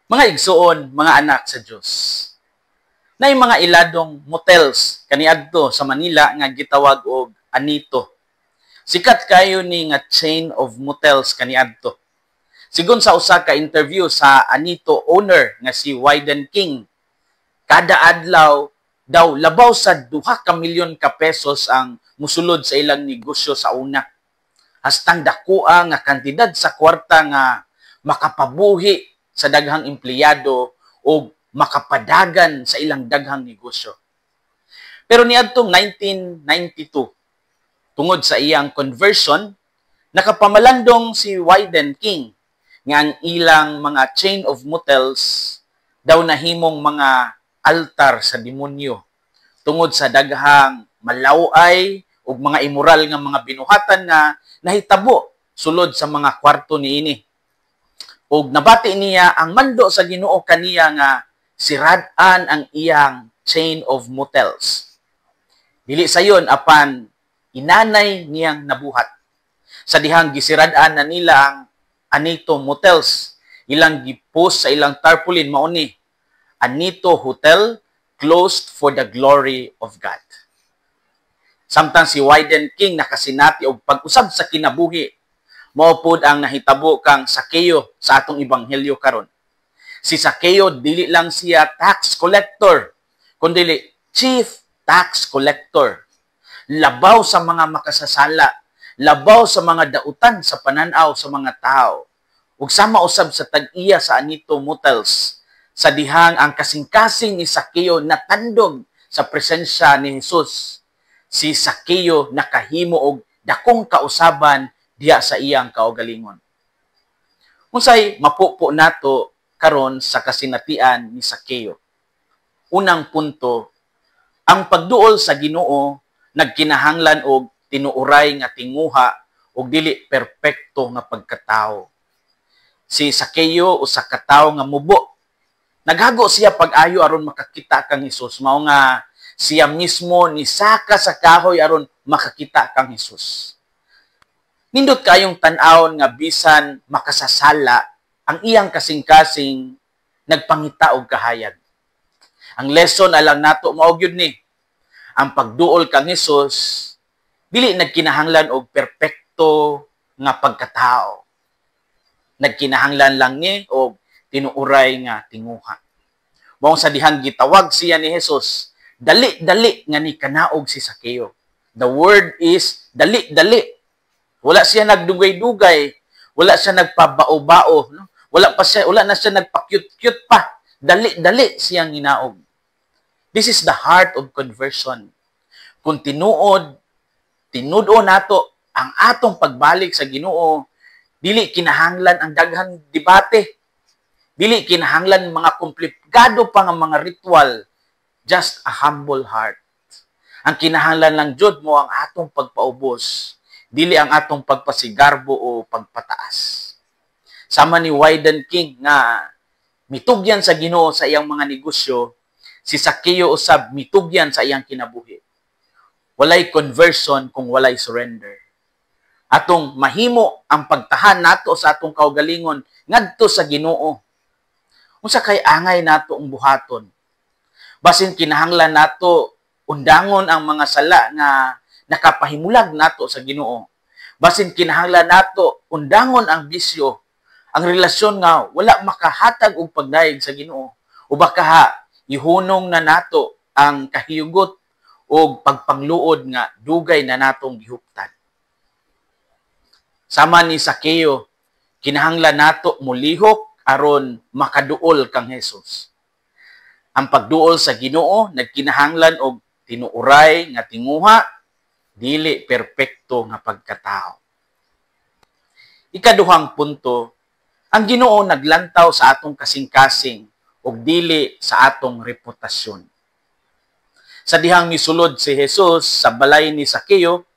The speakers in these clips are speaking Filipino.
Mga igsoon, mga anak sa Dios. Nay mga iladong motels kaniadto sa Manila nga gitawag og Anito. Sikat kayo ni nga chain of motels kaniadto. Sigon sa usa ka interview sa Anito owner nga si Wyden King, kada adlaw daw labaw sa 2 ka milyon ka pesos ang musulod sa ilang negosyo sa una. Hastang dakuha nga kantidad sa kwarta nga makapabuhi sa daghang empleyado o makapadagan sa ilang daghang negosyo. Pero niadtong 1992, tungod sa iyang conversion, nakapamalandong si Wyden King nga ang ilang mga chain of motels daw nahimong mga altar sa demonyo tungod sa daghang malaway ug mga immoral nga mga binuhatan nga nahitabo sulod sa mga kwarto niini. Ug nabati niya ang mando sa Ginoo kaniya nga sirad-an ang iyang chain of motels. Dili sayon apan inanay niyang nabuhat. Sa dihang gisirad-an na nila ang Anito Motels, ilang gipost sa ilang tarpaulin mao ni Anito Hotel closed for the glory of God. Samtang si Wyden King nakasinati og pag-usab sa kinabuhi, mao pod ang nahitabo kang Sakeo sa atong ebanghelyo karon. Si Sakeo dili lang siya tax collector, kundi chief tax collector. Labaw sa mga makasasala, labaw sa mga dautan sa pananaw sa mga tao. Ug sama usab sa tag-iya sa Anito Motels, sa dihang ang kasing-kasing ni Sakeo natandog sa presensya ni Jesus. Si Sakeo nakahimo og dakong kausaban diya sa iyang kaugalingon. Unsay mapupo nato karon sa kasinatian ni Sakeo? Unang punto, ang pagduol sa Ginoo nagkinahanglan og tinuoray nga tinguha ug dili perpekto nga pagkatawo. Si Sakeo usa ka tawo nga mubo. Naghago siya pag-ayo aron makakita kang Hesus. Mao nga siya mismo ni saka sa kahoy aron makakita kang Hesus. Nindot kayong tan-awon nga bisan makasasala ang iyang kasing-kasing nagpangita og kahayag. Ang lesson alang nato mao gyud ni ang pagduol kang Hesus dili nagkinahanglan og perpekto nga pagkatao. Nagkinahanglan lang ni og tinuoray nga tinguha. Mao sa dihang gitawag siya ni Hesus, dali-dali nga ni kanaog si Sakeo. The word is dali-dali. Wala siya nagdugay-dugay, wala siya nagpabao-bao, no? Wala na siya nagpa-cute-cute pa. Dali-dali siyang hinaog. This is the heart of conversion. Kung tinuod nato ang atong pagbalik sa Ginoo, dili kinahanglan ang daghang debate. Dili kinahanglan mga komplikado pa nga mga ritual. Just a humble heart. Ang kinahanglan lang jud mo ang atong pagpaubos, dili ang atong pagpasigarbo o pagpataas. Sama ni Wyden King nga mitugyan sa Ginoo sa iyang mga negosyo, si Sakeo usab mitugyan sa iyang kinabuhi. Walay conversion kung walay surrender. Atong mahimo ang pagtahan nato sa atong kaugalingon ngadto sa Ginoo. Unsa kay angay nato ang buhaton? Basin kinahanglan nato undangon ang mga sala nga nakapahimulag nato sa Ginoo. Basin kinahanglan nato undangon ang bisyo, ang relasyon nga wala makahatag og pagdaig sa Ginoo. O baka ihunong na nato ang kahiyugot o pagpangluod nga dugay na natong gihuptan. Sama ni Sakeo, kinahanglan nato mulihok aron makaduol kang Hesus. Ang pagduol sa Ginoo nagkinahanglan og tinuoray nga tinguha, dili perpekto nga pagkatao. Ikaduhang punto, ang Ginoo naglantaw sa atong kasing-kasing ug dili sa atong reputasyon. Sa dihang misulod si Jesus sa balay ni Sakeo,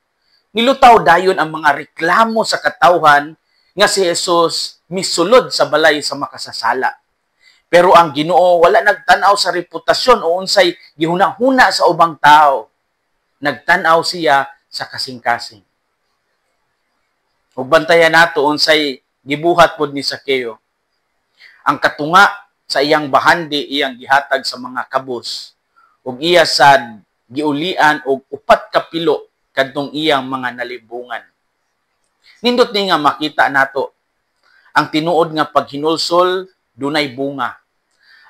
nilutaw dayon ang mga reklamo sa katawhan nga si Jesus misulod sa balay sa makasasala. Pero ang Ginoo wala nagtan-aw sa reputasyon o unsay gihuna-huna sa ubang tao. Nagtan-aw siya sa kasing-kasing. Ug bantayan nato unsay gibuhat pod ni Sakeo. Ang katunga sa iyang bahandi iyang gihatag sa mga kabus ug iya sad giulian og 4 ka pilo kadtong iyang mga nalibungan. Nindot ni nga makita nato ang tinuod nga paghinulsol dunay bunga.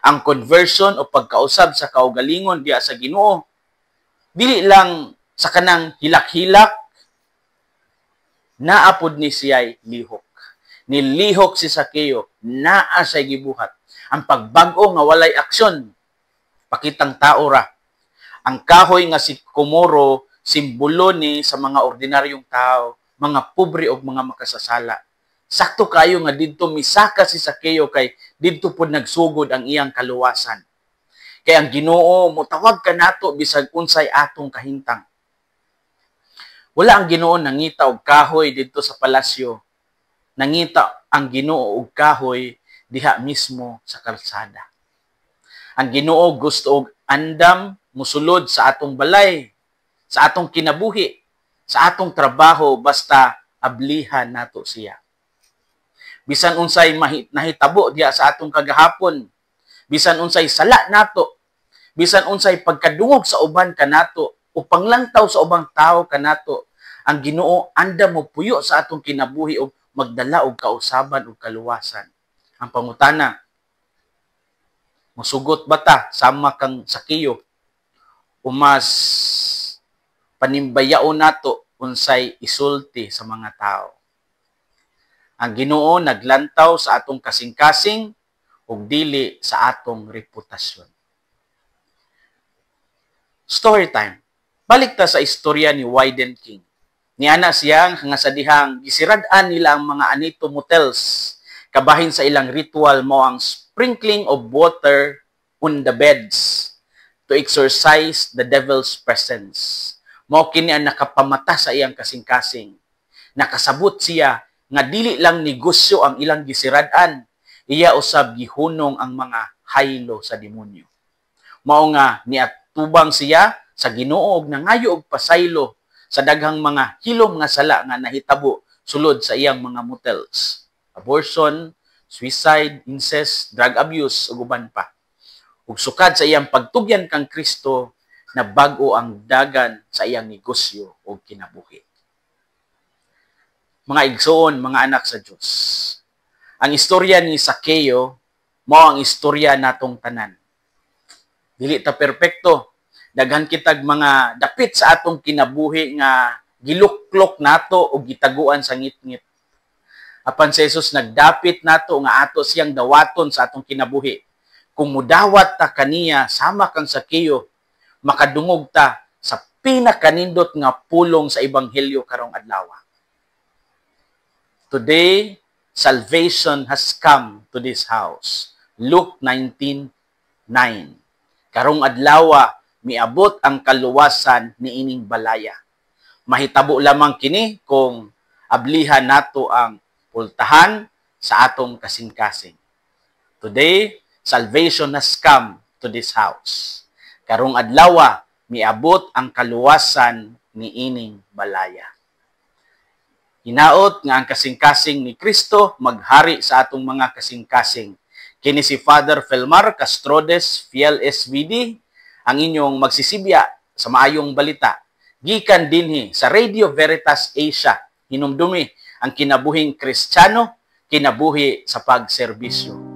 Ang conversion o pagkausab sa kaugalingon diya sa Ginoo dili lang sa kanang hilak-hilak, naapod ni siya'y lihok. Nilihok si Sakeo, naa siya'y gibuhat. Ang pagbag-o nga walay aksyon, pakitang tao ra. Ang kahoy nga si Komoro, simbolo ni sa mga ordinaryong tao, mga pobre o mga makasasala. Sakto kayo nga didto misaka si Sakeo kay didto pod nagsugod ang iyang kaluwasan. Kay ang Ginoo motawag ka nato bisag unsay atong kahintang. Wala ang Ginoo nangita og kahoy didto sa palasyo. Nangita ang Ginoo og kahoy diha mismo sa kalsada. Ang Ginoo gusto og andam musulod sa atong balay, sa atong kinabuhi, sa atong trabaho basta ablihan nato siya. Bisan unsay nahitabo diha sa atong kagahapon, bisan unsay sala nato, bisan unsay pagkadungog sa uban kanato o panglangtaw sa ubang tao kanato, ang Ginoo andam mo puyo sa atong kinabuhi og magdala og kausaban ug kaluwasan. Ang pangutana, musugot ba ta sama kang Sakeo o mas panimbayaon nato unsay isulti sa mga tao? Ang Ginoo naglantaw sa atong kasing-kasing ug dili sa atong reputasyon. Story time. Balik ta sa istorya ni Wyden King. Niana siya nga sa dihang gisirad-an nila ang mga Anito motels. Kabahin sa ilang ritual mo ang sprinkling of water on the beds to exorcise the devil's presence. Mao kini ang nakapamata sa iyang kasing-kasing. Nakasabot siya nga dili lang negosyo ang ilang gisirad-an, iya usab gihunong ang mga haylo sa demonyo. Mao nga niatubang siya sa Ginoo og nangayo og pasaylo sa daghang mga hilom nga sala nga nahitabo sulod sa iyang mga motels. Abortion, suicide, incest, drug abuse ug uban pa. Ug sukad sa iyang pagtugyan kang Kristo, na bag-o ang dagan sa iyang negosyo ug kinabuhi. Mga igsoon, mga anak sa Diyos, ang istorya ni Sakeo mao ang istorya natong tanan. Dili ta perpekto, daghan kitag mga dapit sa atong kinabuhi nga giluklok nato o gitaguan sa ngit-ngit. Apan si Jesus nagdapit nato nga ato siyang dawaton sa atong kinabuhi. Kung mudawat ta kaniya sama kang Sakeo, makadungog ta sa pinakanindot nga pulong sa ebanghelyo karong adlaw. Today, salvation has come to this house. Luke 19:9. Karong adlaw miabot ang kaluwasan niining balaya. Mahitabo lamang kini kung ablihan nato ang pultahan sa atong kasing-kasing. Today, salvation has come to this house. Karong adlaw miabot ang kaluwasan niining balaya. Hinaot nga ang kasing-kasing ni Kristo maghari sa atong mga kasing-kasing. Kini si Father Felmar Castrodes, Fiel SVD, ang inyong magsisibya sa maayong balita. Gikan dinhi sa Radio Veritas Asia, hinumdumi ang kinabuhing Kristiyano, kinabuhi sa pagserbisyo.